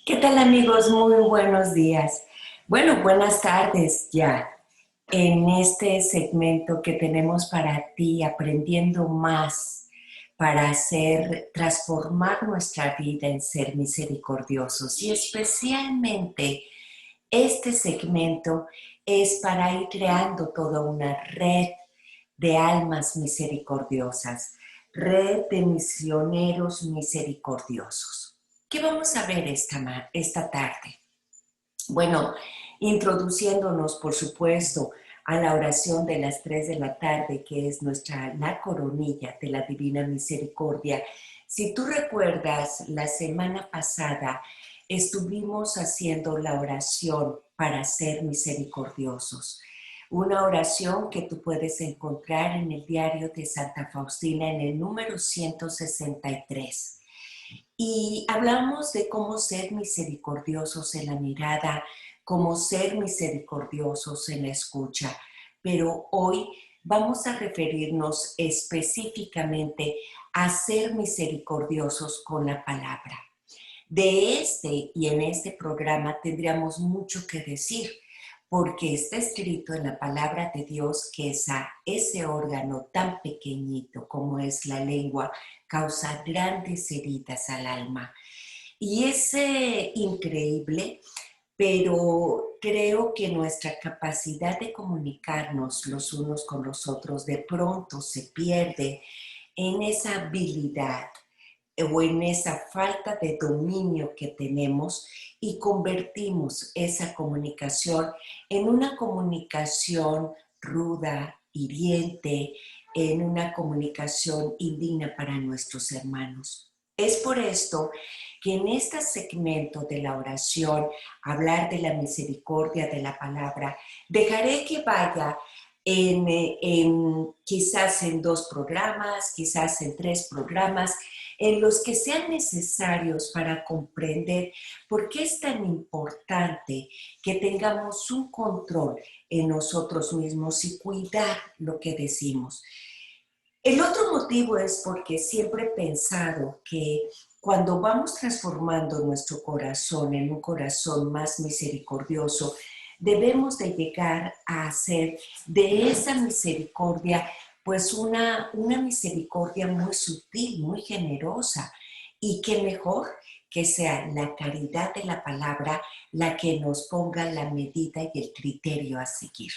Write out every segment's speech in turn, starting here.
¿Qué tal amigos? Muy buenos días. Bueno, buenas tardes ya. En este segmento que tenemos para ti, aprendiendo más para transformar nuestra vida en ser misericordiosos. Y especialmente este segmento es para ir creando toda una red de almas misericordiosas, red de misioneros misericordiosos. ¿Qué vamos a ver esta tarde? Bueno, introduciéndonos, por supuesto, a la oración de las 3 de la tarde, que es la coronilla de la Divina Misericordia. Si tú recuerdas, la semana pasada estuvimos haciendo la oración para ser misericordiosos. Una oración que tú puedes encontrar en el diario de Santa Faustina en el número 163. Y hablamos de cómo ser misericordiosos en la mirada, cómo ser misericordiosos en la escucha, pero hoy vamos a referirnos específicamente a ser misericordiosos con la palabra. De este y en este programa tendríamos mucho que decir, porque está escrito en la palabra de Dios que ese órgano tan pequeñito como es la lengua causa grandes heridas al alma. Y es increíble, pero creo que nuestra capacidad de comunicarnos los unos con los otros de pronto se pierde en esa habilidad o en esa falta de dominio que tenemos y convertimos esa comunicación en una comunicación ruda, hiriente, en una comunicación indigna para nuestros hermanos. Es por esto que en este segmento de la oración, hablar de la misericordia de la palabra, dejaré que vaya quizás en 2 programas, quizás en 3 programas, en los que sean necesarios para comprender por qué es tan importante que tengamos un control en nosotros mismos y cuidar lo que decimos. El otro motivo es porque siempre he pensado que cuando vamos transformando nuestro corazón en un corazón más misericordioso, debemos de llegar a hacer de esa misericordia pues una misericordia muy sutil, muy generosa, y qué mejor que sea la caridad de la palabra la que nos ponga la medida y el criterio a seguir.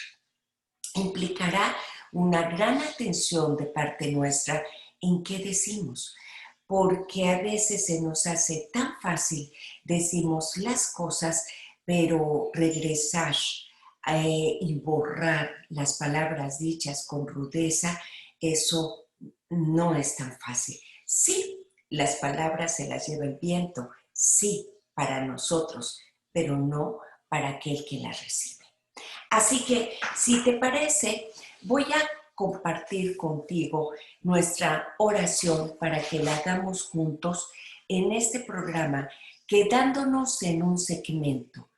Implicará una gran atención de parte nuestra en qué decimos, porque a veces se nos hace tan fácil, decimos las cosas, pero regresar y borrar las palabras dichas con rudeza, eso no es tan fácil. Sí, las palabras se las lleva el viento, sí, para nosotros, pero no para aquel que las recibe. Así que, si te parece, voy a compartir contigo nuestra oración para que la hagamos juntos en este programa, quedándonos en un segmento,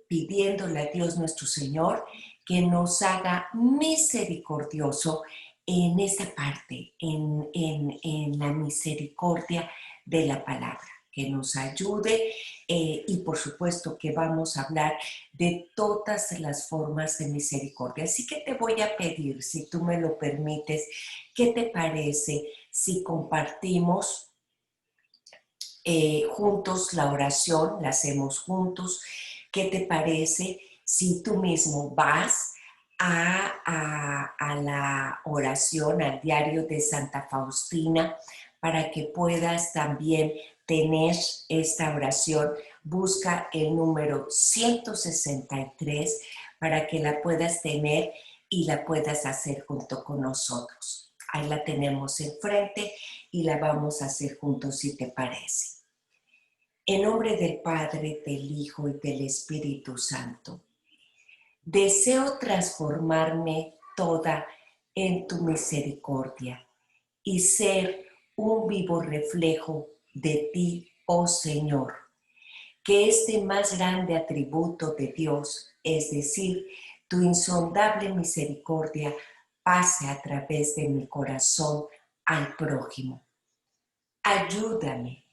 pidiéndole a Dios nuestro Señor que nos haga misericordioso en esa parte, en la misericordia de la palabra, que nos ayude y por supuesto que vamos a hablar de todas las formas de misericordia. Así que te voy a pedir, si tú me lo permites, ¿qué te parece si compartimos juntos la oración, la hacemos juntos? ¿Qué te parece si tú mismo vas a la oración, al diario de Santa Faustina, para que puedas también tener esta oración? Busca el número 163 para que la puedas tener y la puedas hacer junto con nosotros. Ahí la tenemos enfrente y la vamos a hacer juntos, si te parece. En nombre del Padre, del Hijo y del Espíritu Santo, deseo transformarme toda en tu misericordia y ser un vivo reflejo de ti, oh Señor. Que este más grande atributo de Dios, es decir, tu insondable misericordia, pase a través de mi corazón al prójimo. Ayúdame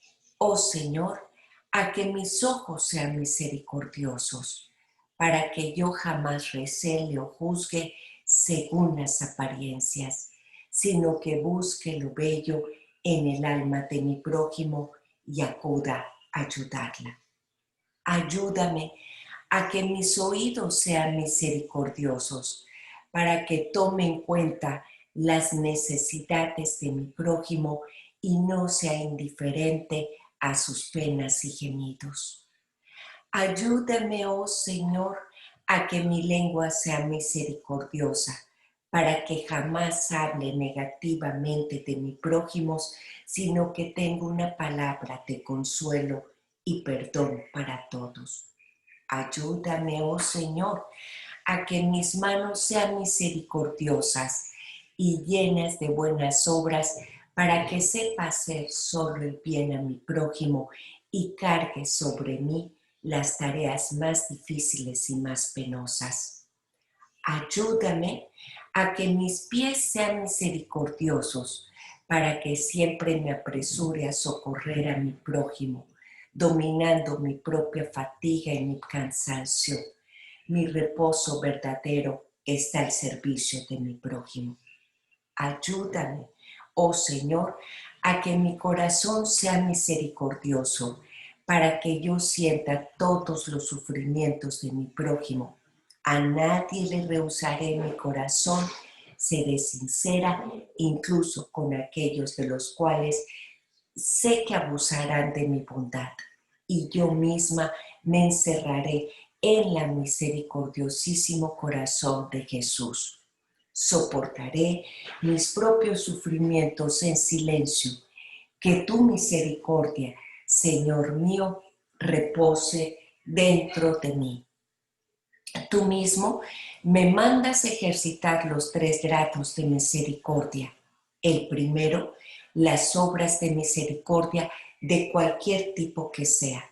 oh Señor, a que mis ojos sean misericordiosos, para que yo jamás recele o juzgue según las apariencias, sino que busque lo bello en el alma de mi prójimo y acuda a ayudarla. Ayúdame a que mis oídos sean misericordiosos, para que tome en cuenta las necesidades de mi prójimo y no sea indiferente a sus penas y gemidos. Ayúdame, oh Señor, a que mi lengua sea misericordiosa, para que jamás hable negativamente de mi prójimo, sino que tenga una palabra de consuelo y perdón para todos. Ayúdame, oh Señor, a que mis manos sean misericordiosas y llenas de buenas obras, para que sepa hacer solo el bien a mi prójimo y cargue sobre mí las tareas más difíciles y más penosas. Ayúdame a que mis pies sean misericordiosos, para que siempre me apresure a socorrer a mi prójimo, dominando mi propia fatiga y mi cansancio. Mi reposo verdadero está al servicio de mi prójimo. Ayúdame, oh Señor, a que mi corazón sea misericordioso, para que yo sienta todos los sufrimientos de mi prójimo. A nadie le rehusaré mi corazón, seré sincera, incluso con aquellos de los cuales sé que abusarán de mi bondad, y yo misma me encerraré en la misericordiosísimo corazón de Jesús. Soportaré mis propios sufrimientos en silencio. Que tu misericordia, Señor mío, repose dentro de mí. Tú mismo me mandas ejercitar los 3 grados de misericordia. El primero, las obras de misericordia de cualquier tipo que sea.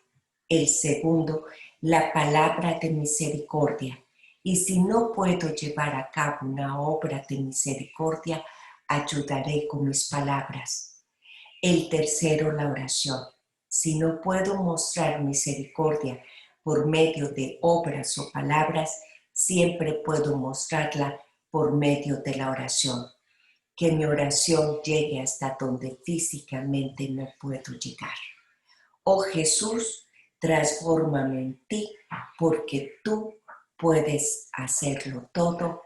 El segundo, la palabra de misericordia. Y si no puedo llevar a cabo una obra de misericordia, ayudaré con mis palabras. El tercero, la oración. Si no puedo mostrar misericordia por medio de obras o palabras, siempre puedo mostrarla por medio de la oración. Que mi oración llegue hasta donde físicamente no puedo llegar. Oh Jesús, transfórmame en ti, porque tú puedes hacerlo todo.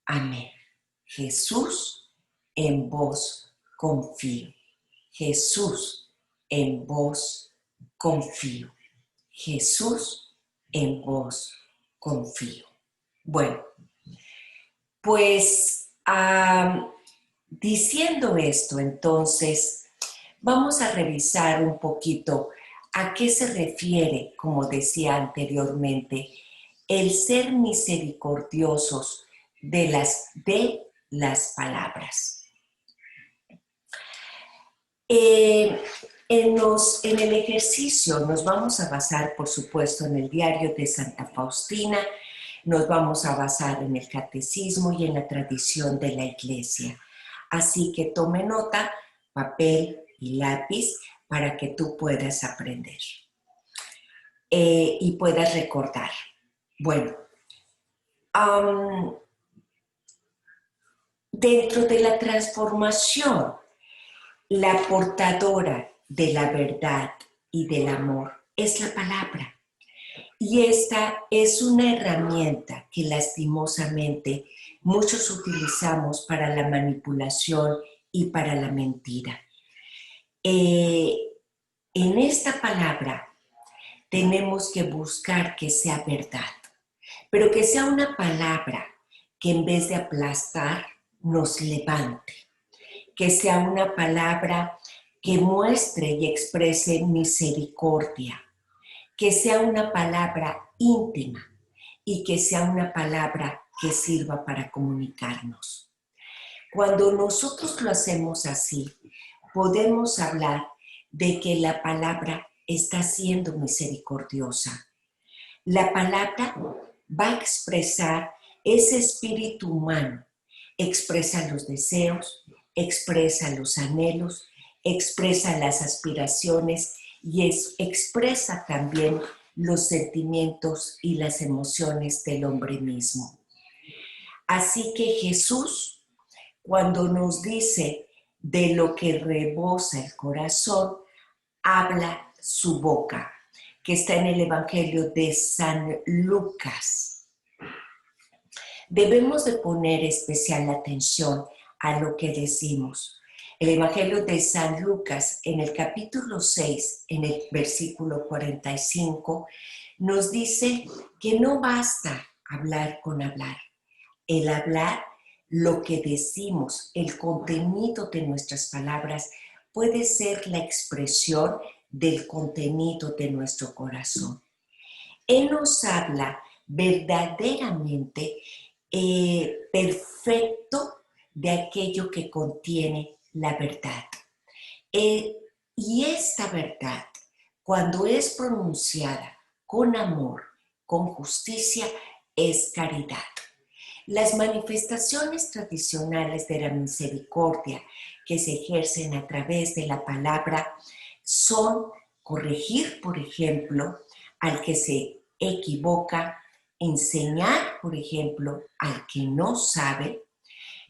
Amén. Jesús, en vos confío. Jesús, en vos confío. Jesús, en vos confío. Bueno, pues diciendo esto, entonces, vamos a revisar un poquito a qué se refiere, como decía anteriormente, el ser misericordiosos de las palabras. En el ejercicio nos vamos a basar, por supuesto, en el diario de Santa Faustina, nos vamos a basar en el catecismo y en la tradición de la Iglesia. Así que tome nota, papel y lápiz para que tú puedas aprender y puedas recordar. Bueno, dentro de la transformación, la portadora de la verdad y del amor es la palabra. Y esta es una herramienta que lastimosamente muchos utilizamos para la manipulación y para la mentira. En esta palabra tenemos que buscar que sea verdad, pero que sea una palabra que en vez de aplastar nos levante, que sea una palabra que muestre y exprese misericordia, que sea una palabra íntima y que sea una palabra que sirva para comunicarnos. Cuando nosotros lo hacemos así, podemos hablar de que la palabra está siendo misericordiosa. La palabra va a expresar ese espíritu humano, expresa los deseos, expresa los anhelos, expresa las aspiraciones y expresa también los sentimientos y las emociones del hombre mismo. Así que Jesús, cuando nos dice de lo que rebosa el corazón, habla su boca, que está en el Evangelio de San Lucas. Debemos de poner especial atención a lo que decimos. El Evangelio de San Lucas, en el capítulo 6, en el versículo 45, nos dice que no basta hablar con hablar. El hablar, lo que decimos, el contenido de nuestras palabras, puede ser la expresión del contenido de nuestro corazón. Él nos habla verdaderamente perfecto de aquello que contiene la verdad. Y esta verdad, cuando es pronunciada con amor, con justicia, es caridad. Las manifestaciones tradicionales de la misericordia que se ejercen a través de la palabra son corregir, por ejemplo, al que se equivoca, enseñar, por ejemplo, al que no sabe,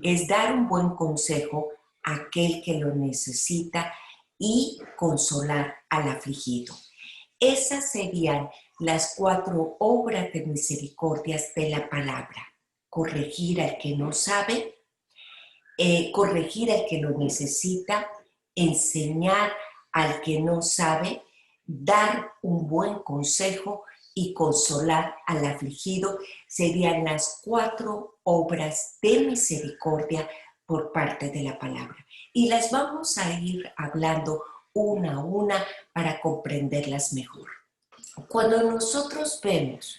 es dar un buen consejo a aquel que lo necesita y consolar al afligido. Esas serían las 4 obras de misericordias de la palabra. Corregir al que no sabe, corregir al que lo necesita, enseñar al que no sabe, dar un buen consejo y consolar al afligido. Serían las 4 obras de misericordia por parte de la palabra. Y las vamos a ir hablando una a una para comprenderlas mejor. Cuando nosotros vemos,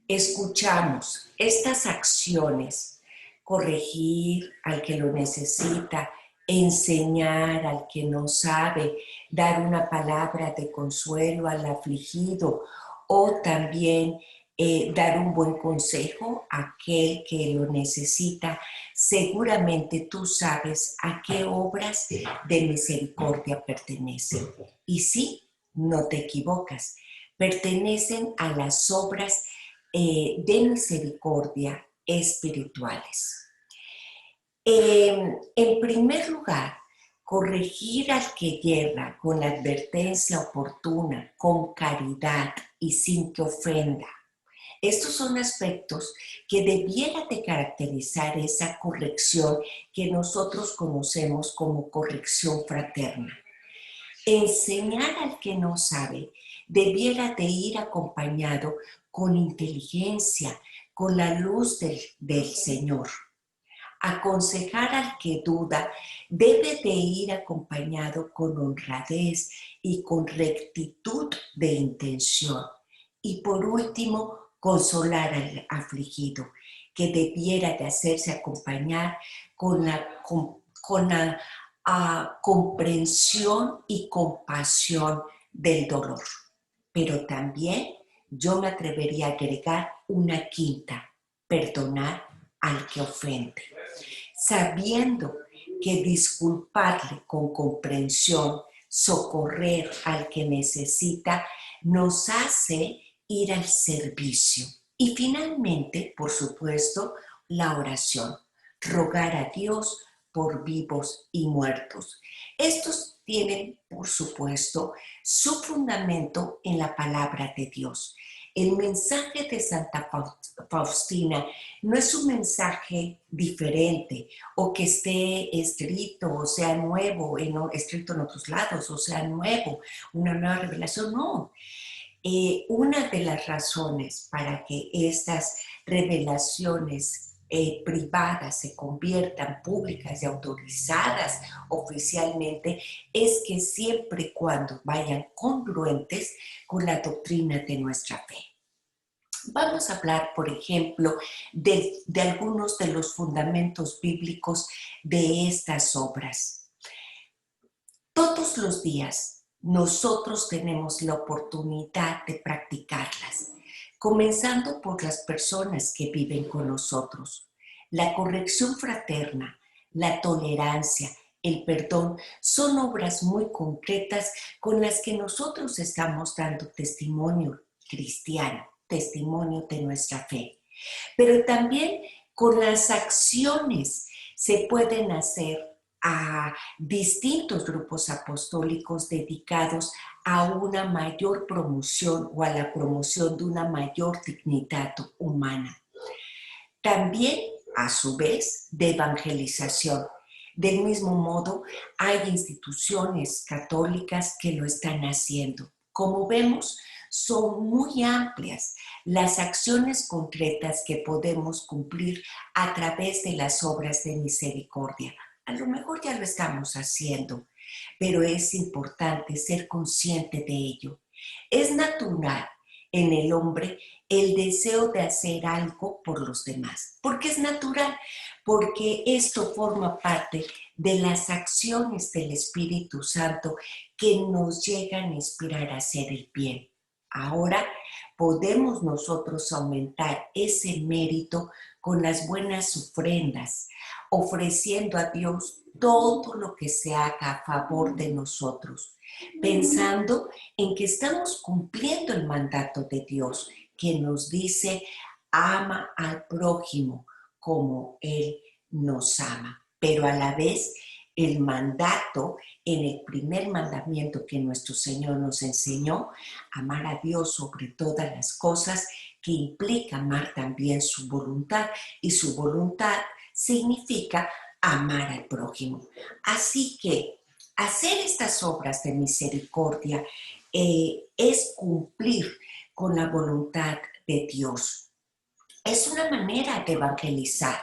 escuchamos estas acciones, corregir al que lo necesita, enseñar al que no sabe, dar una palabra de consuelo al afligido o también dar un buen consejo a aquel que lo necesita, seguramente tú sabes a qué obras de misericordia pertenecen. Y sí, no te equivocas, pertenecen a las obras de misericordia espirituales. En primer lugar, corregir al que yerra con la advertencia oportuna, con caridad y sin que ofenda. Estos son aspectos que debiera de caracterizar esa corrección que nosotros conocemos como corrección fraterna. Enseñar al que no sabe debiera de ir acompañado con inteligencia, con la luz del Señor. Aconsejar al que duda debe de ir acompañado con honradez y con rectitud de intención. Y por último, consolar al afligido, que debiera de hacerse acompañar con la comprensión y compasión del dolor. Pero también yo me atrevería a agregar una quinta: perdonar al que ofende, sabiendo que disculparle con comprensión, socorrer al que necesita, nos hace ir al servicio. Y finalmente, por supuesto, la oración, rogar a Dios por vivos y muertos. Estos tienen, por supuesto, su fundamento en la palabra de Dios. El mensaje de Santa Faustina no es un mensaje diferente o que esté escrito o sea nuevo, escrito en otros lados o sea nuevo, una nueva revelación, no. Una de las razones para que estas revelaciones privadas se conviertan públicas y autorizadas oficialmente es que siempre y cuando vayan congruentes con la doctrina de nuestra fe. Vamos a hablar, por ejemplo, de algunos de los fundamentos bíblicos de estas obras. Todos los días nosotros tenemos la oportunidad de practicarlas, comenzando por las personas que viven con nosotros. La corrección fraterna, la tolerancia, el perdón, son obras muy concretas con las que nosotros estamos dando testimonio cristiano, testimonio de nuestra fe. Pero también con las acciones se pueden hacer a distintos grupos apostólicos dedicados a una mayor promoción o a la promoción de una mayor dignidad humana. También, a su vez, de evangelización. Del mismo modo, hay instituciones católicas que lo están haciendo. Como vemos, son muy amplias las acciones concretas que podemos cumplir a través de las obras de misericordia. A lo mejor ya lo estamos haciendo, pero es importante ser consciente de ello. Es natural en el hombre el deseo de hacer algo por los demás. ¿Por qué es natural? Porque esto forma parte de las acciones del Espíritu Santo que nos llegan a inspirar a hacer el bien. Ahora podemos nosotros aumentar ese mérito con las buenas ofrendas, ofreciendo a Dios todo lo que se haga a favor de nosotros, pensando en que estamos cumpliendo el mandato de Dios, que nos dice: ama al prójimo como Él nos ama. Pero a la vez, el mandato, en el primer mandamiento que nuestro Señor nos enseñó, amar a Dios sobre todas las cosas, que implica amar también su voluntad, y su voluntad significa amar al prójimo. Así que hacer estas obras de misericordia es cumplir con la voluntad de Dios. Es una manera de evangelizar,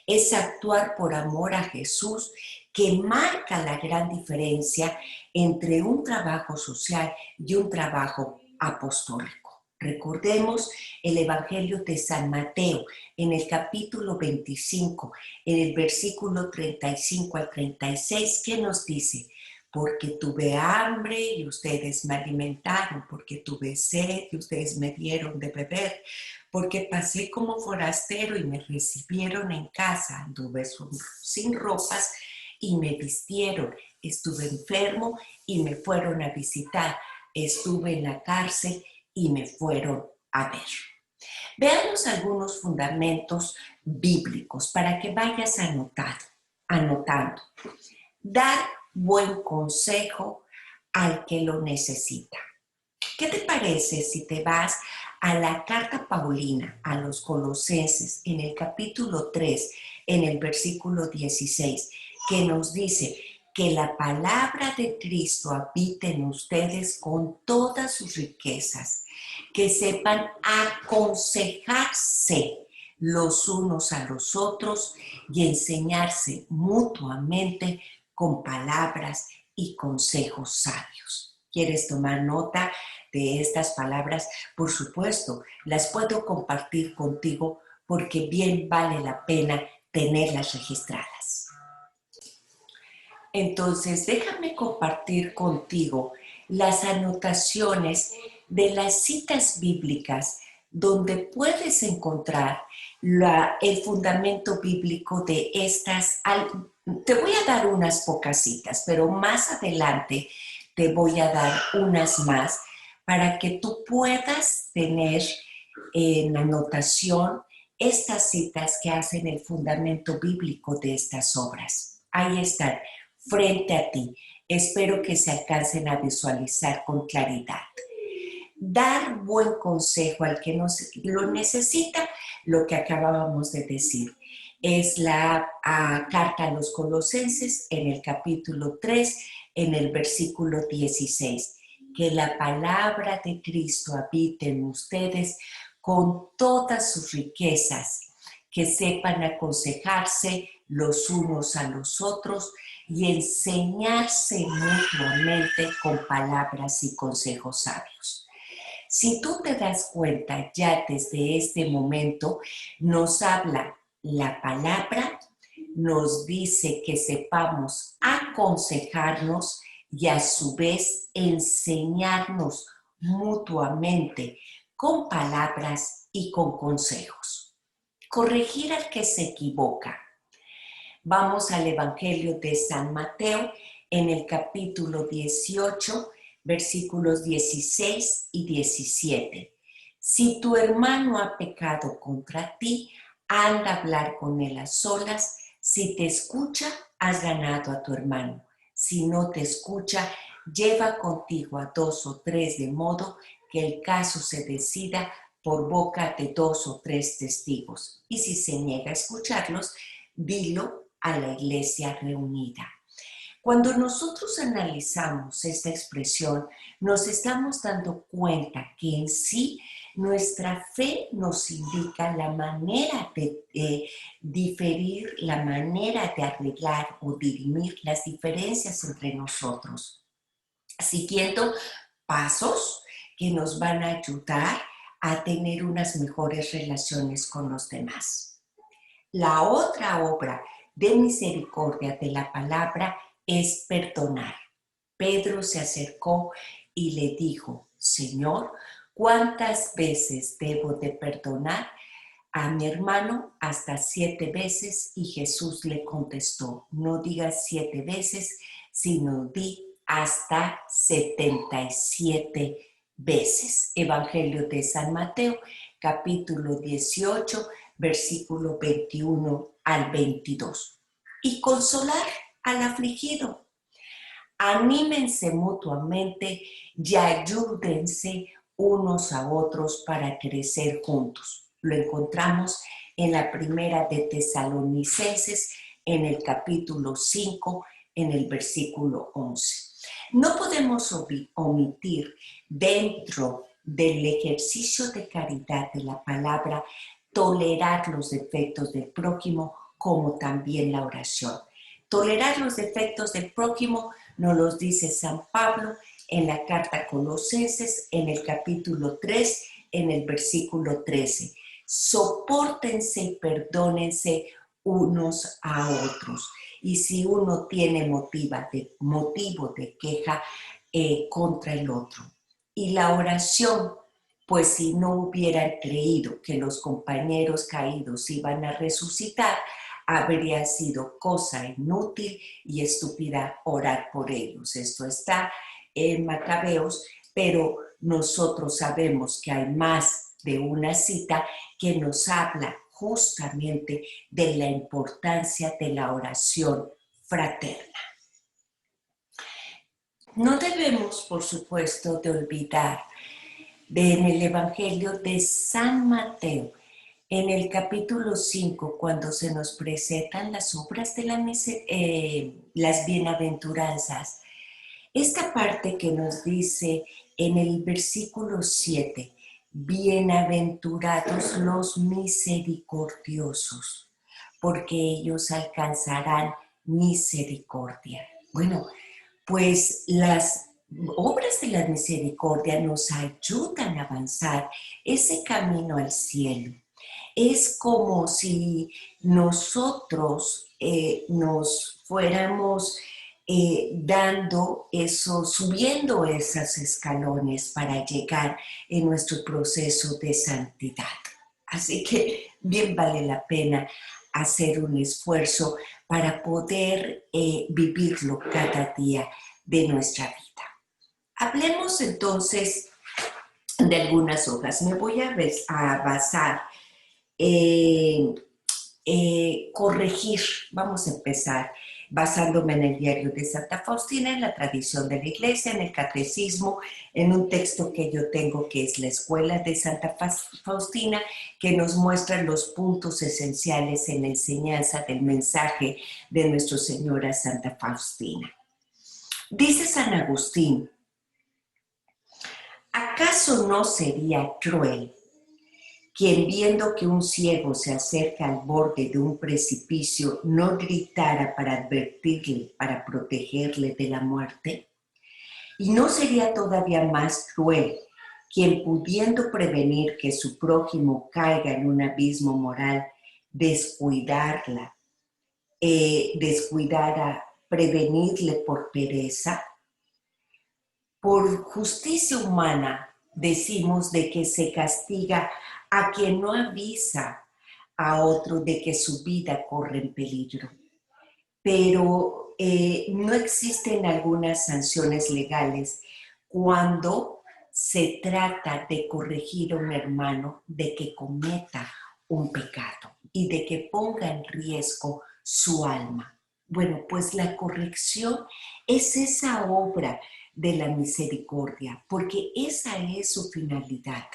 es actuar por amor a Jesús, que marca la gran diferencia entre un trabajo social y un trabajo apostólico. Recordemos el Evangelio de San Mateo en el capítulo 25, en el versículo 35 al 36, que nos dice: porque tuve hambre y ustedes me alimentaron, porque tuve sed y ustedes me dieron de beber, porque pasé como forastero y me recibieron en casa, anduve sin ropas y me vistieron, estuve enfermo y me fueron a visitar, estuve en la cárcel y me fueron a ver. Veamos algunos fundamentos bíblicos para que vayas anotando. Dar buen consejo al que lo necesita. ¿Qué te parece si te vas a la carta paulina a los Colosenses en el capítulo 3, en el versículo 16, que nos dice que la palabra de Cristo habite en ustedes con todas sus riquezas, que sepan aconsejarse los unos a los otros y enseñarse mutuamente con palabras y consejos sabios? ¿Quieres tomar nota de estas palabras? Por supuesto, las puedo compartir contigo porque bien vale la pena tenerlas registradas. Entonces, déjame compartir contigo las anotaciones de las citas bíblicas donde puedes encontrar el fundamento bíblico de estas. Te voy a dar unas pocas citas, pero más adelante te voy a dar unas más para que tú puedas tener en anotación estas citas que hacen el fundamento bíblico de estas obras. Ahí están, frente a ti. Espero que se alcancen a visualizar con claridad. Dar buen consejo al que lo necesita, lo que acabábamos de decir. Es la carta a los Colosenses en el capítulo 3, en el versículo 16. Que la palabra de Cristo habite en ustedes con todas sus riquezas, que sepan aconsejarse los unos a los otros y enseñarse mutuamente con palabras y consejos sabios. Si tú te das cuenta, ya desde este momento nos habla la palabra, nos dice que sepamos aconsejarnos y a su vez enseñarnos mutuamente con palabras y con consejos. Corregir al que se equivoca. Vamos al Evangelio de San Mateo en el capítulo 18, versículos 16 y 17. Si tu hermano ha pecado contra ti, anda a hablar con él a solas. Si te escucha, has ganado a tu hermano. Si no te escucha, lleva contigo a 2 o 3 de modo que el caso se decida por boca de 2 o 3 testigos. Y si se niega a escucharlos, dilo a la iglesia reunida. Cuando nosotros analizamos esta expresión, nos estamos dando cuenta que en sí nuestra fe nos indica la manera de diferir, la manera de arreglar o dirimir las diferencias entre nosotros, siguiendo pasos que nos van a ayudar a tener unas mejores relaciones con los demás. La otra obra de misericordia de la palabra es perdonar. Pedro se acercó y le dijo: Señor, ¿cuántas veces debo de perdonar a mi hermano? Hasta 7 veces. Y Jesús le contestó: no digas 7 veces, sino di hasta 77 veces. Evangelio de San Mateo, capítulo 18, versículo 21 al 22. Y consolar al afligido. Anímense mutuamente y ayúdense unos a otros para crecer juntos. Lo encontramos en la primera de Tesalonicenses, en el capítulo 5, en el versículo 11. No podemos omitir dentro del ejercicio de caridad de la palabra tolerar los defectos del prójimo, como también la oración. Tolerar los defectos del prójimo nos los dice San Pablo en la carta a Colosenses, en el capítulo 3, en el versículo 13. Sopórtense y perdónense unos a otros. Y si uno tiene motivo de queja contra el otro. Y la oración, pues si no hubieran creído que los compañeros caídos iban a resucitar, habría sido cosa inútil y estúpida orar por ellos. Esto está en Macabeos, pero nosotros sabemos que hay más de una cita que nos habla justamente de la importancia de la oración fraterna. No debemos, por supuesto, de olvidar en el Evangelio de San Mateo, en el capítulo 5, cuando se nos presentan las obras de las bienaventuranzas, esta parte que nos dice en el versículo 7, bienaventurados los misericordiosos, porque ellos alcanzarán misericordia. Bueno, pues las obras de la misericordia nos ayudan a avanzar ese camino al cielo. Es como si nosotros nos fuéramos subiendo esos escalones para llegar en nuestro proceso de santidad. Así que bien vale la pena hacer un esfuerzo para poder vivirlo cada día de nuestra vida. Hablemos entonces de algunas hojas. Me voy a basar corregir, vamos a empezar basándome en el diario de Santa Faustina, en la tradición de la Iglesia, en el catecismo, en un texto que yo tengo que es la Escuela de Santa Faustina, que nos muestra los puntos esenciales en la enseñanza del mensaje de Nuestra Señora Santa Faustina. Dice San Agustín: ¿acaso no sería cruel quien, viendo que un ciego se acerca al borde de un precipicio, no gritara para advertirle, para protegerle de la muerte? ¿Y no sería todavía más cruel quien, pudiendo prevenir que su prójimo caiga en un abismo moral, descuidara prevenirle por pereza? Por justicia humana decimos de que se castiga a quien no avisa a otro de que su vida corre en peligro. pero no existen algunas sanciones legales cuando se trata de corregir a un hermano de que cometa un pecado y de que ponga en riesgo su alma. Bueno, pues la corrección es esa obra de la misericordia, porque esa es su finalidad,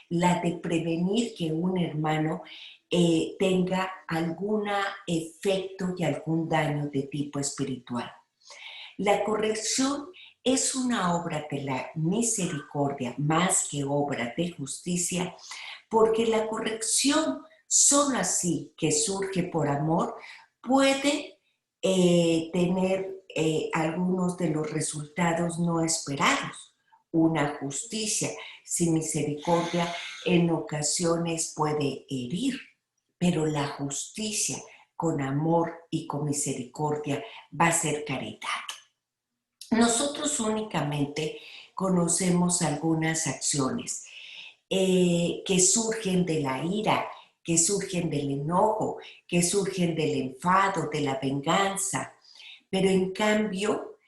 la de prevenir que un hermano tenga algún efecto y algún daño de tipo espiritual. La corrección es una obra de la misericordia más que obra de justicia, porque la corrección, solo así que surge por amor, puede tener algunos de los resultados no esperados. Una justicia sin misericordia en ocasiones puede herir, pero la justicia con amor y con misericordia va a ser caridad. Nosotros únicamente conocemos algunas acciones que surgen de la ira, que surgen del enojo, que surgen del enfado, de la venganza, pero en cambio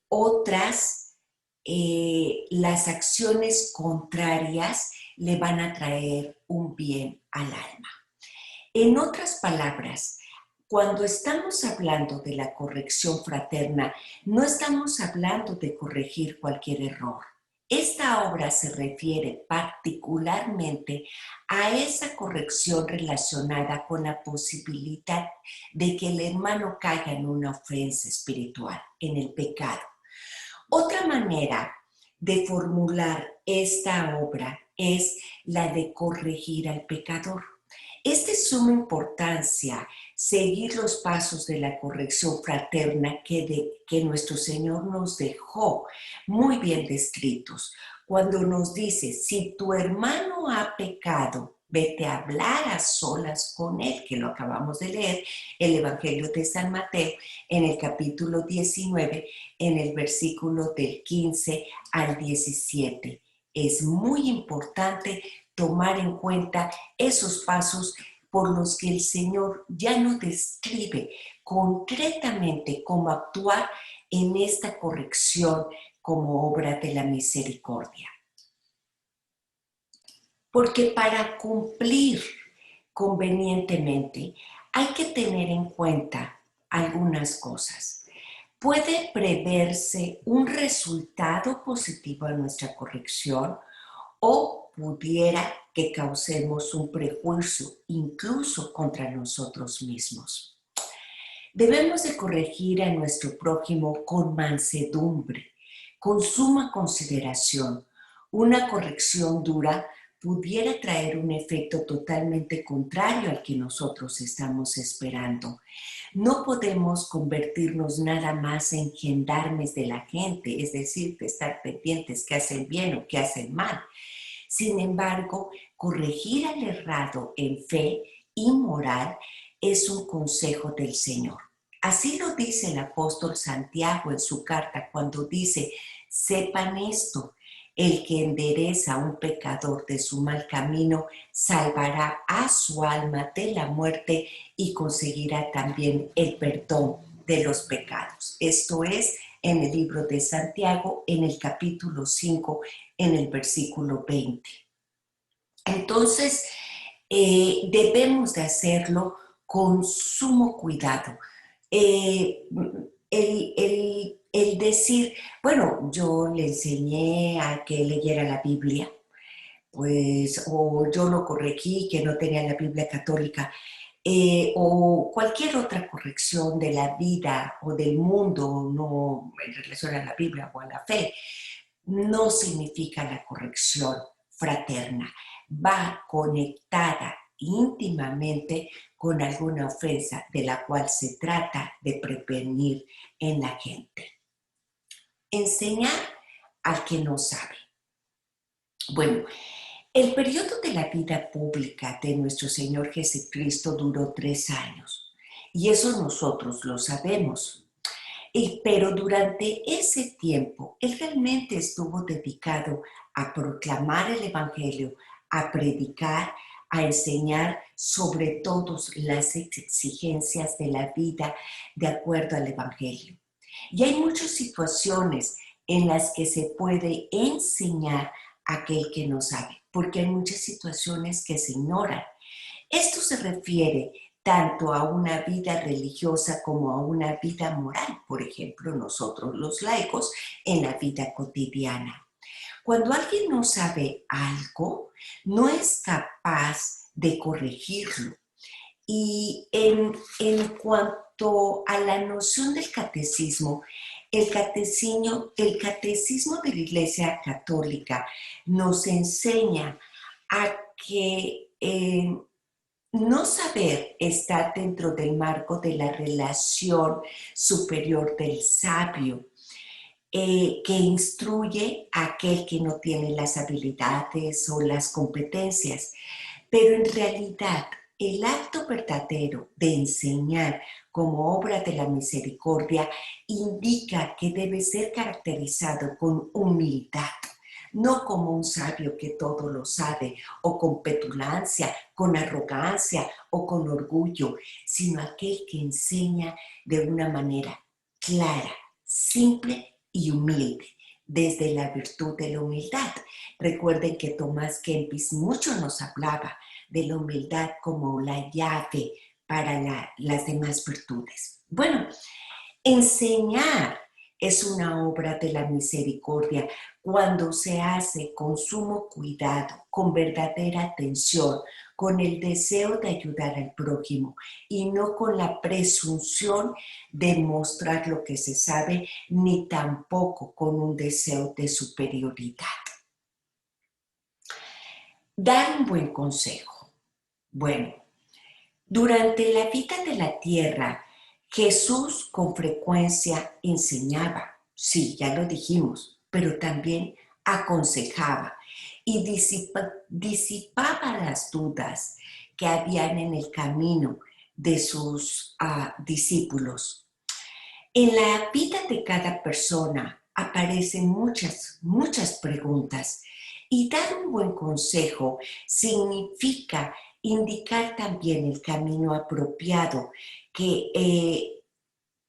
otras, las acciones contrarias le van a traer un bien al alma. En otras palabras, cuando estamos hablando de la corrección fraterna, no estamos hablando de corregir cualquier error. Esta obra se refiere particularmente a esa corrección relacionada con la posibilidad de que el hermano caiga en una ofensa espiritual, en el pecado. Otra manera de formular esta obra es la de corregir al pecador. Es de suma importancia seguir los pasos de la corrección fraterna que nuestro Señor nos dejó muy bien descritos. Cuando nos dice, si tu hermano ha pecado, vete a hablar a solas con él, que lo acabamos de leer, el Evangelio de San Mateo, en el capítulo 19, en el versículo del 15 al 17. Es muy importante tomar en cuenta esos pasos por los que el Señor ya nos describe concretamente cómo actuar en esta corrección como obra de la misericordia. Porque para cumplir convenientemente hay que tener en cuenta algunas cosas. Puede preverse un resultado positivo a nuestra corrección o pudiera que causemos un prejuicio incluso contra nosotros mismos. Debemos de corregir a nuestro prójimo con mansedumbre, con suma consideración. Una corrección dura pudiera traer un efecto totalmente contrario al que nosotros estamos esperando. No podemos convertirnos nada más en gendarmes de la gente, es decir, de estar pendientes que hacen bien o que hacen mal. Sin embargo, corregir al errado en fe y moral es un consejo del Señor. Así lo dice el apóstol Santiago en su carta cuando dice, sepan esto, el que endereza a un pecador de su mal camino salvará a su alma de la muerte y conseguirá también el perdón de los pecados. Esto es en el libro de Santiago, en el capítulo 5, en el versículo 20. Entonces, debemos de hacerlo con sumo cuidado. El decir, bueno, yo le enseñé a que leyera la Biblia, pues, o yo lo corregí que no tenía la Biblia católica, o cualquier otra corrección de la vida o del mundo, no en relación a la Biblia o a la fe, no significa la corrección fraterna. Va conectada íntimamente con alguna ofensa de la cual se trata de prevenir en la gente. Enseñar al que no sabe. Bueno, el periodo de la vida pública de nuestro Señor Jesucristo duró 3 años y eso nosotros lo sabemos. Pero durante ese tiempo, Él realmente estuvo dedicado a proclamar el Evangelio, a predicar, a enseñar sobre todas las exigencias de la vida de acuerdo al Evangelio. Y hay muchas situaciones en las que se puede enseñar a aquel que no sabe, porque hay muchas situaciones que se ignoran. Esto se refiere tanto a una vida religiosa como a una vida moral, por ejemplo, nosotros los laicos en la vida cotidiana. Cuando alguien no sabe algo, no es capaz de corregirlo. Y en cuanto a la noción del catecismo, el catecismo de la Iglesia Católica nos enseña a que no saber está dentro del marco de la relación superior del sabio, que instruye a aquel que no tiene las habilidades o las competencias. Pero en realidad, el acto verdadero de enseñar como obra de la misericordia indica que debe ser caracterizado con humildad, no como un sabio que todo lo sabe, o con petulancia, con arrogancia o con orgullo, sino aquel que enseña de una manera clara, simple y humilde, desde la virtud de la humildad. Recuerden que Tomás Kempis mucho nos hablaba de la humildad como la llave para las demás virtudes. Bueno, enseñar es una obra de la misericordia cuando se hace con sumo cuidado, con verdadera atención, con el deseo de ayudar al prójimo y no con la presunción de mostrar lo que se sabe, ni tampoco con un deseo de superioridad. Dar un buen consejo. Bueno, durante la vida de la tierra, Jesús con frecuencia enseñaba, sí, ya lo dijimos, pero también aconsejaba y disipaba las dudas que habían en el camino de sus discípulos. En la vida de cada persona aparecen muchas preguntas y dar un buen consejo significa indicar también el camino apropiado que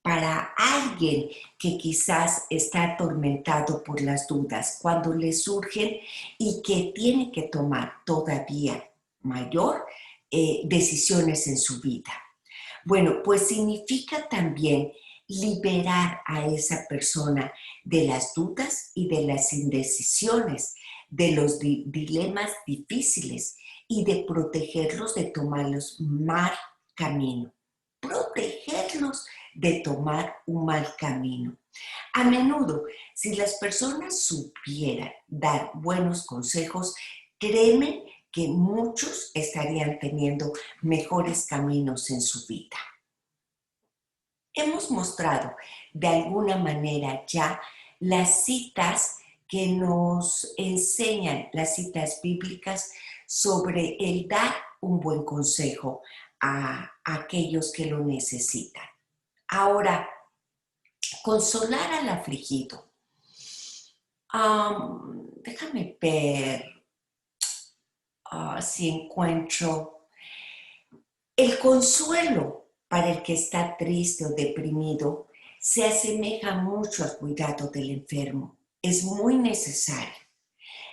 para alguien que quizás está atormentado por las dudas, cuando le surgen y que tiene que tomar todavía mayor decisiones en su vida. Bueno, pues significa también liberar a esa persona de las dudas y de las indecisiones, de los dilemas difíciles y de protegerlos de tomarlos mal camino. Protegerlos de tomar un mal camino. A menudo, si las personas supieran dar buenos consejos, créeme que muchos estarían teniendo mejores caminos en su vida. Hemos mostrado de alguna manera ya las citas que nos enseñan, las citas bíblicas sobre el dar un buen consejo a aquellos que lo necesitan. Ahora, consolar al afligido. Déjame ver si encuentro el consuelo para el que está triste o deprimido. Se asemeja mucho al cuidado del enfermo. Es muy necesario.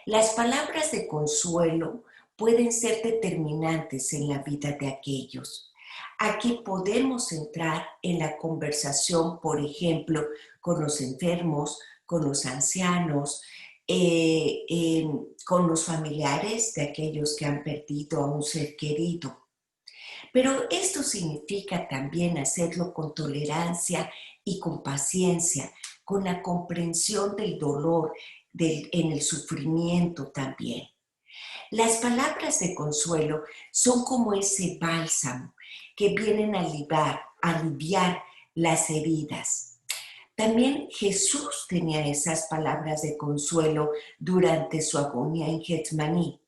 Las palabras de consuelo pueden ser determinantes en la vida de aquellos. Aquí podemos entrar en la conversación, por ejemplo, con los enfermos, con los ancianos, con los familiares de aquellos que han perdido a un ser querido. Pero esto significa también hacerlo con tolerancia y con paciencia, con la comprensión del dolor, en el sufrimiento también. Las palabras de consuelo son como ese bálsamo que vienen a aliviar las heridas. También Jesús tenía esas palabras de consuelo durante su agonía en Getsemaní.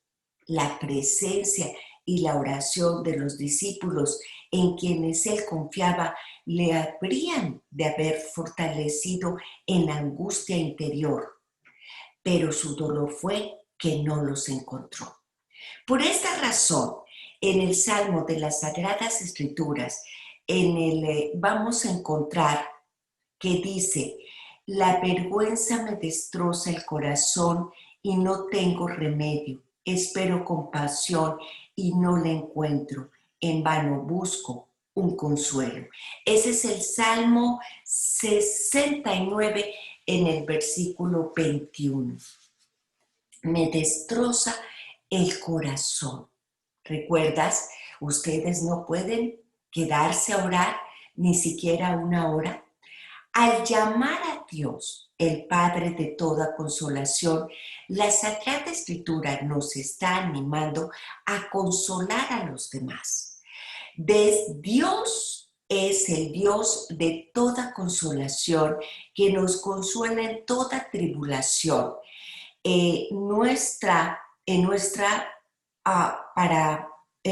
La presencia y la oración de los discípulos en quienes él confiaba le habrían de haber fortalecido en la angustia interior, pero su dolor fue que no los encontró. Por esta razón, en el Salmo de las Sagradas Escrituras, vamos a encontrar que dice: la vergüenza me destroza el corazón y no tengo remedio. Espero compasión y no la encuentro. En vano busco un consuelo. Ese es el Salmo 69 en el versículo 21. Me destroza el corazón. ¿Recuerdas? Ustedes no pueden quedarse a orar ni siquiera una hora. Al llamar a Dios, el Padre de toda consolación, la Sagrada Escritura nos está animando a consolar a los demás. Dios es el Dios de toda consolación, que nos consuela en toda tribulación. En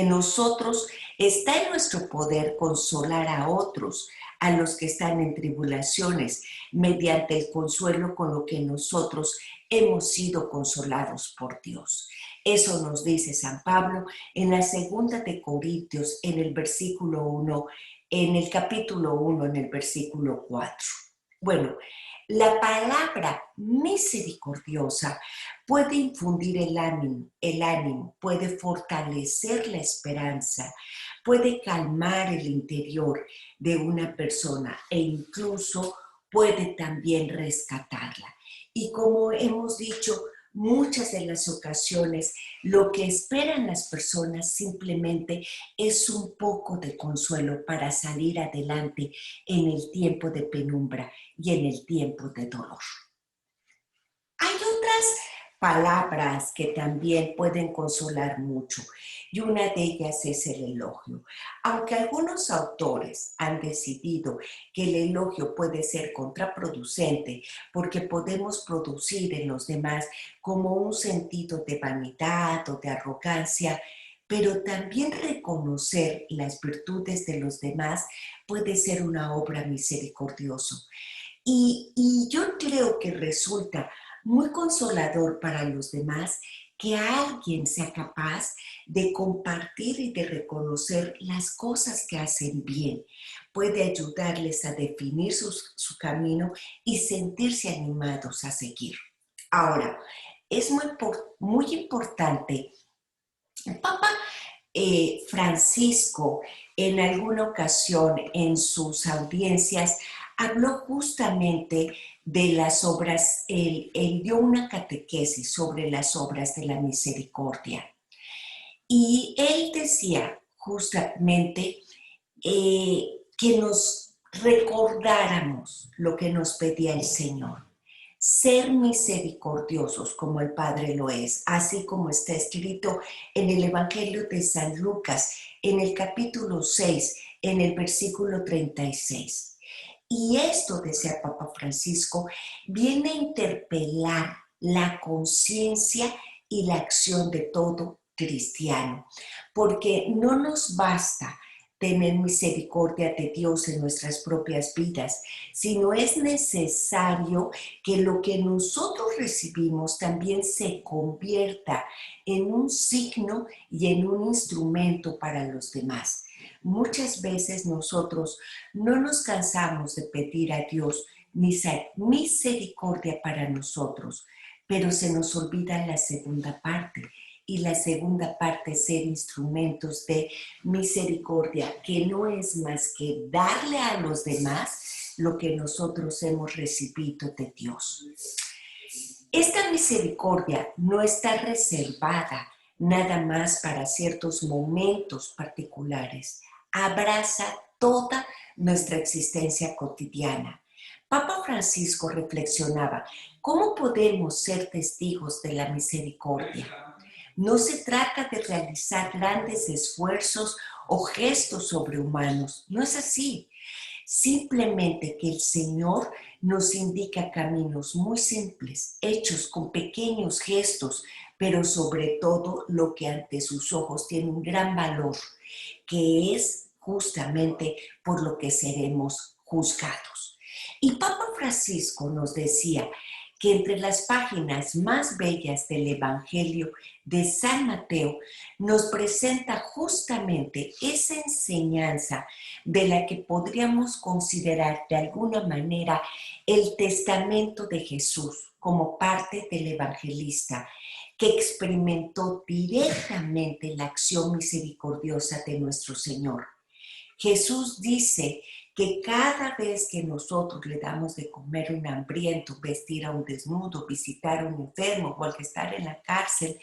nosotros está en nuestro poder consolar a otros, a los que están en tribulaciones, mediante el consuelo con lo que nosotros hemos sido consolados por Dios. Eso nos dice San Pablo en la segunda de Corintios, en el versículo 1, en el capítulo 1, en el versículo 4. Bueno, la palabra misericordiosa puede infundir el ánimo, puede fortalecer la esperanza, puede calmar el interior de una persona e incluso puede también rescatarla. Y como hemos dicho, muchas de las ocasiones lo que esperan las personas simplemente es un poco de consuelo para salir adelante en el tiempo de penumbra y en el tiempo de dolor. Hay otras palabras que también pueden consolar mucho, y una de ellas es el elogio. Aunque algunos autores han decidido que el elogio puede ser contraproducente porque podemos producir en los demás como un sentido de vanidad o de arrogancia, pero también reconocer las virtudes de los demás puede ser una obra misericordiosa. Y yo creo que resulta muy consolador para los demás que alguien sea capaz de compartir y de reconocer las cosas que hacen bien. Puede ayudarles a definir su camino y sentirse animados a seguir. Ahora, es muy importante. El Papa Francisco, en alguna ocasión en sus audiencias, habló justamente de las obras. Él dio una catequesis sobre las obras de la misericordia. Y él decía justamente que nos recordáramos lo que nos pedía el Señor: ser misericordiosos como el Padre lo es, así como está escrito en el Evangelio de San Lucas, en el capítulo 6, en el versículo 36. Y esto, decía Papa Francisco, viene a interpelar la conciencia y la acción de todo cristiano, porque no nos basta tener misericordia de Dios en nuestras propias vidas, sino es necesario que lo que nosotros recibimos también se convierta en un signo y en un instrumento para los demás. Muchas veces nosotros no nos cansamos de pedir a Dios misericordia para nosotros, pero se nos olvida la segunda parte. Y la segunda parte es ser instrumentos de misericordia, que no es más que darle a los demás lo que nosotros hemos recibido de Dios. Esta misericordia no está reservada nada más para ciertos momentos particulares. Abraza toda nuestra existencia cotidiana. Papa Francisco reflexionaba: ¿cómo podemos ser testigos de la misericordia? No se trata de realizar grandes esfuerzos o gestos sobrehumanos, no es así. Simplemente que el Señor nos indica caminos muy simples, hechos con pequeños gestos, pero sobre todo lo que ante sus ojos tiene un gran valor, que es justamente por lo que seremos juzgados. Y Papa Francisco nos decía que entre las páginas más bellas del Evangelio de San Mateo nos presenta justamente esa enseñanza de la que podríamos considerar de alguna manera el testamento de Jesús como parte del evangelista que experimentó directamente la acción misericordiosa de nuestro Señor. Jesús dice que cada vez que nosotros le damos de comer a un hambriento, vestir a un desnudo, visitar a un enfermo o al que está en la cárcel,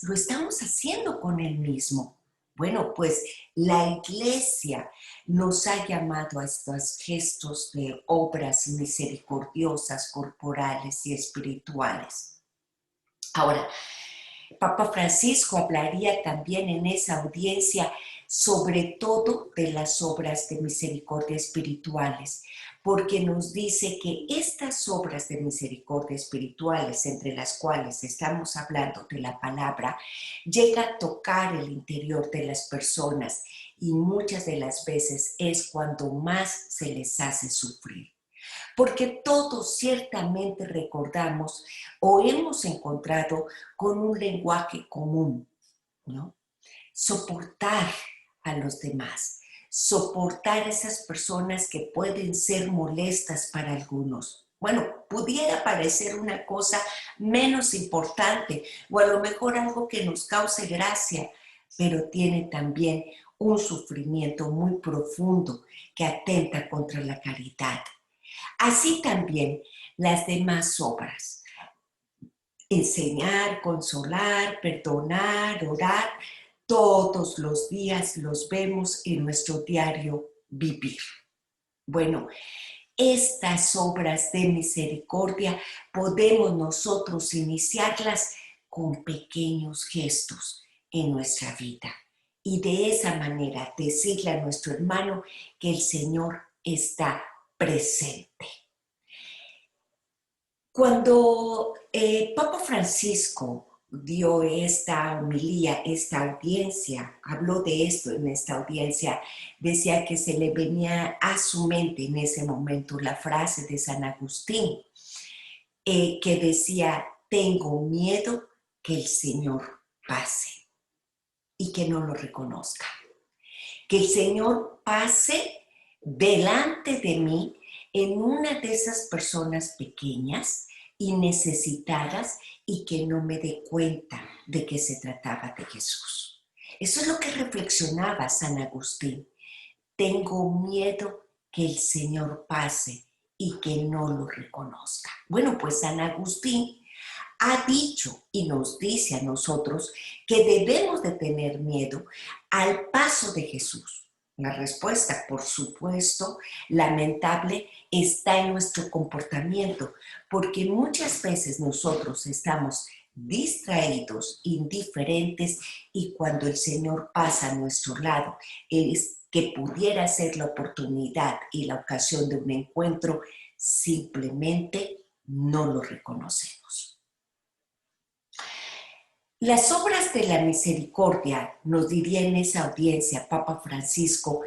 lo estamos haciendo con Él mismo. Bueno, pues la Iglesia nos ha llamado a estos gestos de obras misericordiosas, corporales y espirituales. Ahora, Papa Francisco hablaría también en esa audiencia sobre todo de las obras de misericordia espirituales, porque nos dice que estas obras de misericordia espirituales, entre las cuales estamos hablando de la palabra, llega a tocar el interior de las personas y muchas de las veces es cuando más se les hace sufrir. Porque todos ciertamente recordamos o hemos encontrado con un lenguaje común, ¿no? Soportar a los demás, soportar a esas personas que pueden ser molestas para algunos. Bueno, pudiera parecer una cosa menos importante o a lo mejor algo que nos cause gracia, pero tiene también un sufrimiento muy profundo que atenta contra la caridad. Así también las demás obras. Enseñar, consolar, perdonar, orar, todos los días los vemos en nuestro diario vivir. Bueno, estas obras de misericordia podemos nosotros iniciarlas con pequeños gestos en nuestra vida y de esa manera decirle a nuestro hermano que el Señor está presente. Cuando Papa Francisco dio esta homilía, esta audiencia, habló de esto en esta audiencia, decía que se le venía a su mente en ese momento la frase de San Agustín, que decía, tengo miedo que el Señor pase y que no lo reconozca. Que el Señor pase delante de mí en una de esas personas pequeñas y necesitadas y que no me dé cuenta de que se trataba de Jesús. Eso es lo que reflexionaba San Agustín. Tengo miedo que el Señor pase y que no lo reconozca. Bueno, pues San Agustín ha dicho y nos dice a nosotros que debemos de tener miedo al paso de Jesús. La respuesta, por supuesto, lamentable, está en nuestro comportamiento, porque muchas veces nosotros estamos distraídos, indiferentes, y cuando el Señor pasa a nuestro lado, es que pudiera ser la oportunidad y la ocasión de un encuentro, simplemente no lo reconocemos. Las obras de la misericordia, nos diría en esa audiencia Papa Francisco,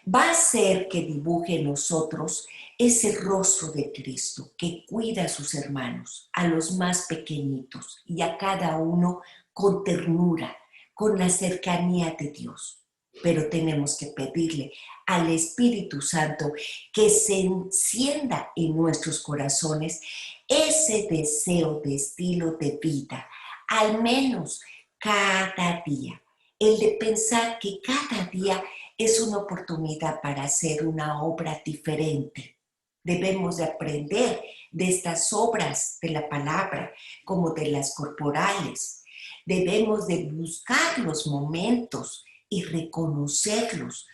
va a ser que dibuje en nosotros ese rostro de Cristo que cuida a sus hermanos, a los más pequeñitos y a cada uno con ternura, con la cercanía de Dios. Pero tenemos que pedirle al Espíritu Santo que se encienda en nuestros corazones ese deseo de estilo de vida, al menos cada día. El de pensar que cada día es una oportunidad para hacer una obra diferente. Debemos de aprender de estas obras de la palabra como de las corporales. Debemos de buscar los momentos y reconocerlos,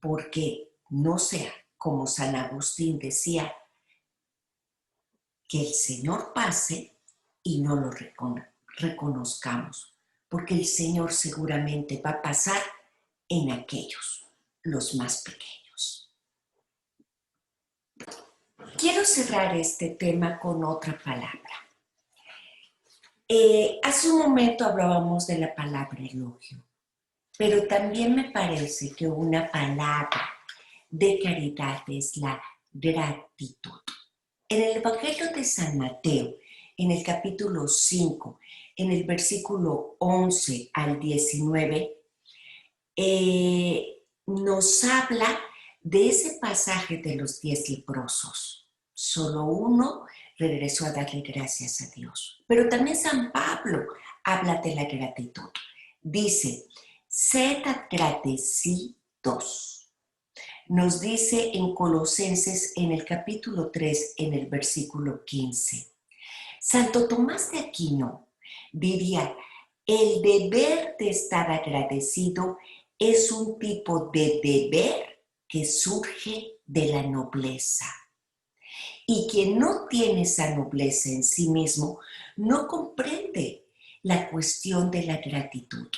porque no sea como San Agustín decía, que el Señor pase y no lo reconozcamos, porque el Señor seguramente va a pasar en aquellos, los más pequeños. Quiero cerrar este tema con otra palabra. Hace un momento hablábamos de la palabra elogio, pero también me parece que una palabra de caridad es la gratitud. En el Evangelio de San Mateo, en el capítulo 5, en el versículo 11 al 19, nos habla de ese pasaje de los 10 leprosos. Solo uno regresó a darle gracias a Dios. Pero también San Pablo habla de la gratitud. Dice, sed agradecidos. Nos dice en Colosenses en el capítulo 3, en el versículo 15. Santo Tomás de Aquino diría, el deber de estar agradecido es un tipo de deber que surge de la nobleza. Y quien no tiene esa nobleza en sí mismo no comprende la cuestión de la gratitud.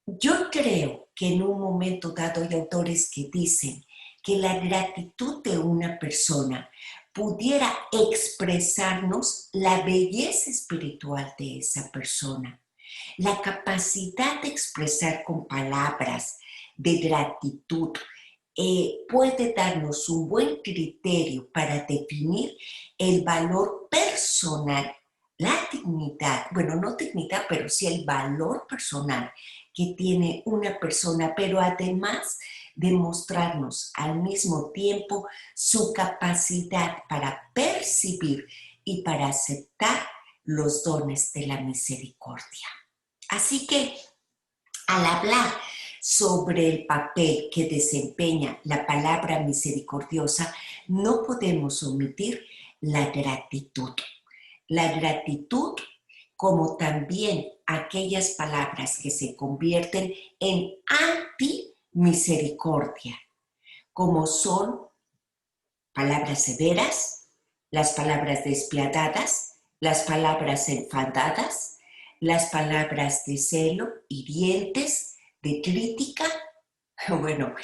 Yo creo que en un momento dado hay autores que dicen que la gratitud de una persona pudiera expresarnos la belleza espiritual de esa persona, la capacidad de expresar con palabras de gratitud. Puede darnos un buen criterio para definir el valor personal, la dignidad, bueno, no dignidad, pero sí el valor personal que tiene una persona, pero además de mostrarnos al mismo tiempo su capacidad para percibir y para aceptar los dones de la misericordia. Así que al hablar sobre el papel que desempeña la palabra misericordiosa, no podemos omitir la gratitud. La gratitud, como también aquellas palabras que se convierten en anti-misericordia, como son palabras severas, las palabras despiadadas, las palabras enfadadas, las palabras de celo, hirientes, de crítica. Bueno,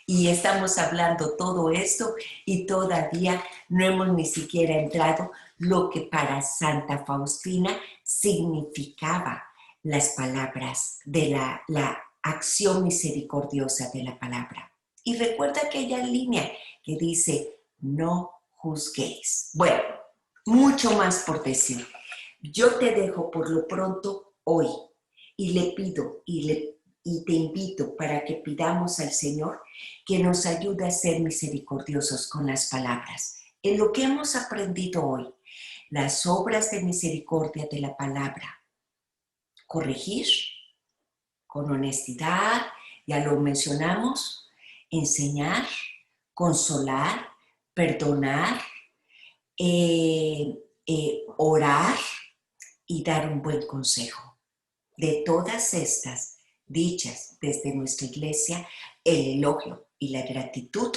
y estamos hablando todo esto y todavía no hemos ni siquiera entrado lo que para Santa Faustina significaba las palabras de la acción misericordiosa de la palabra. Y recuerda aquella línea que dice, no juzguéis. Bueno, mucho más por decir. Yo te dejo por lo pronto hoy y le pido y te invito para que pidamos al Señor que nos ayude a ser misericordiosos con las palabras. En lo que hemos aprendido hoy, las obras de misericordia de la palabra, corregir con honestidad, ya lo mencionamos, enseñar, consolar, perdonar, orar y dar un buen consejo. De todas estas dichas desde nuestra iglesia, el elogio y la gratitud,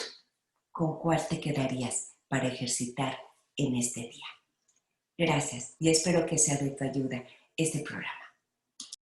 ¿con cuál te quedarías para ejercitar en este día? Gracias y espero que sea de tu ayuda este programa.